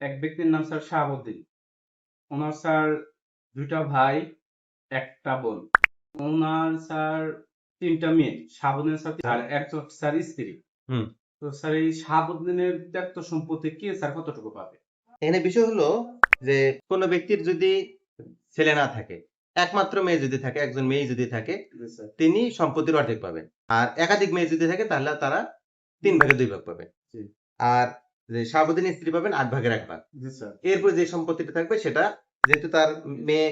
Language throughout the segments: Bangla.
এক ব্যক্তির নাম স্যার শাহাবুদ্দিন। ওনার স্যার দুইটা ভাই, একটা বোন। ওনার স্যার তিনটা মেয়ে। শাহাবুদ্দিনের সাথে আর একজন স্যার স্ত্রী। হুম তো স্যার এই শাহাবুদ্দিনের ত্যাক্ত সম্পত্তি কে স্যার কতটুকু পাবে? এখানে বিষয় হলো যে কোনো ব্যক্তির যদি ছেলে না থাকে, একমাত্র মেয়ে যদি থাকে, একজন মেয়ে যদি থাকে, জি স্যার। তিনি সম্পত্তির অর্ধেক পাবেন। আর একাধিক মেয়ে যদি থাকে তাহলে তারা 3 ভাগে 2 ভাগ পাবে। জি। আর যে শাহাবুদ্দিনের স্ত্রী পাবেন 8 ভাগের 1 ভাগ। জি স্যার। এরপর যে সম্পত্তিটা থাকবে সেটা যেহেতু তার মেয়ে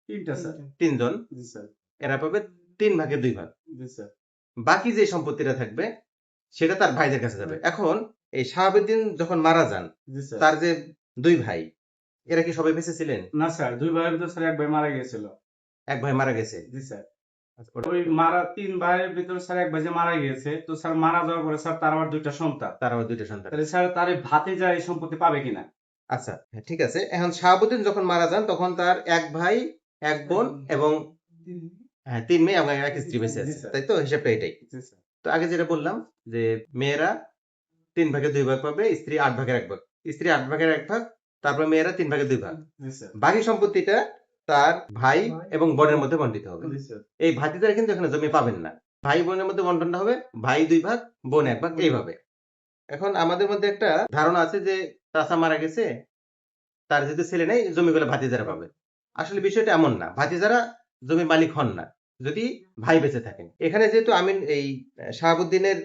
তিনটা স্যার। 3 জন, জি স্যার। এরা পাবে 3 ভাগে 2 ভাগ। জি স্যার। বাকি যে সম্পত্তিটা থাকবে সেটা তার ভাইদের কাছে যাবে। এখন এই শাহাবুদ্দিন যখন মারা যান, জি স্যার। তার যে 2 ভাই, এরা কি সবাই বেঁচে ছিলেন? না স্যার, দুই ভাইয়ের ভিতর স্যার এক ভাই মারা গিয়েছিল। এক ভাই মারা গেছে। জি স্যার। ওটা- ওই মারা তিন ভাইয়ের ভিতরে স্যার এক ভাই যে মারা গিয়েছে, তো স্যার মারা যাওয়ার পরে স্যার তার আবার দুইটা সন্তান। তার আবার 2টা সন্তান। তাহলে স্যার তার এই ভাতিজা এই সম্পত্তি পাবে কিনা? আচ্ছা, হ্যাঁ, ঠিক আছে। এখন শাহাবুদ্দিন যখন মারা যান তখন তার 1 ভাই, 1 বোন এবং 3 মেয়ে এবং 1 স্ত্রী বেঁচে জি আছে। স্যার। তাই তো? হিসাবটা এটাই। জি স্যার। তো আগে যেটা বললাম যে মেয়েরা 3 ভাগে 2 ভাগ পাবে, স্ত্রী 8 ভাগের 1 ভাগ। স্ত্রী 8 ভাগের 1 ভাগ, তারপর মেয়েরা 3 ভাগে 2 ভাগ। জি স্যার। বাকি সম্পত্তিটা তার ভাই এবং বোনের মধ্যে বন্টিত হবে। জি স্যার। এই ভাতিজারা কিন্তু এখানে জমি পাবেন না। ভাই বোনের মধ্যে বন্টনটা হবে ভাই 2 ভাগ, বোন 1 ভাগ, এইভাবে। এখন আমাদের মধ্যে একটা ধারণা আছে যে চাচা মারা গেছে, তার যেহেতু ছেলে নেই, জমিগুলো ভাতিজারা পাবে। আসলে বিষয়টা এমন না। ভাতিজারা জমির মালিক হন না, যদি ভাই বেঁচে থাকেন। এখানে যেহেতু আমিন এই শাহাবুদ্দিনের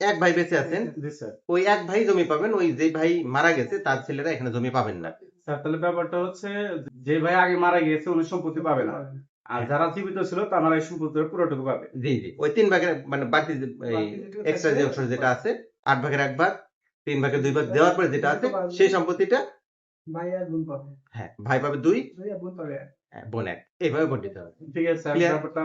1 ভাই বেঁচে আছেন, জি স্যার। ওই 1 ভাই জমি পাবেন, ওই যে ভাই মারা গেছে তার ছেলেরা এখানে জমি পাবেন না। স্যার তাহলে ব্যাপারটা হচ্ছে, যে ভাই আগে মারা গিয়েছে উনি সম্পত্তি পাবে না, আর যারা জীবিত ছিল তারা এই সম্পত্তির পুরোটুকু পাবে। জি, জি। ওই 3 ভাগের মানে বাড়তি যে এই এক্সট্রা যে অংশ যেটা আছে 8 ভাগের 1 ভাগ, 3 ভাগের 2 ভাগ দেওয়ার পরে যেটা আছে সেই সম্পত্তিটা ভাই আর বোন পাবে। হ্যাঁ, ভাই পাবে 2, ভাই আর বোন পাবে। বোন 1, এইভাবে বন্টিত হবে। ঠিক আছে স্যার, ক্লিয়ার? ব্যাপারটা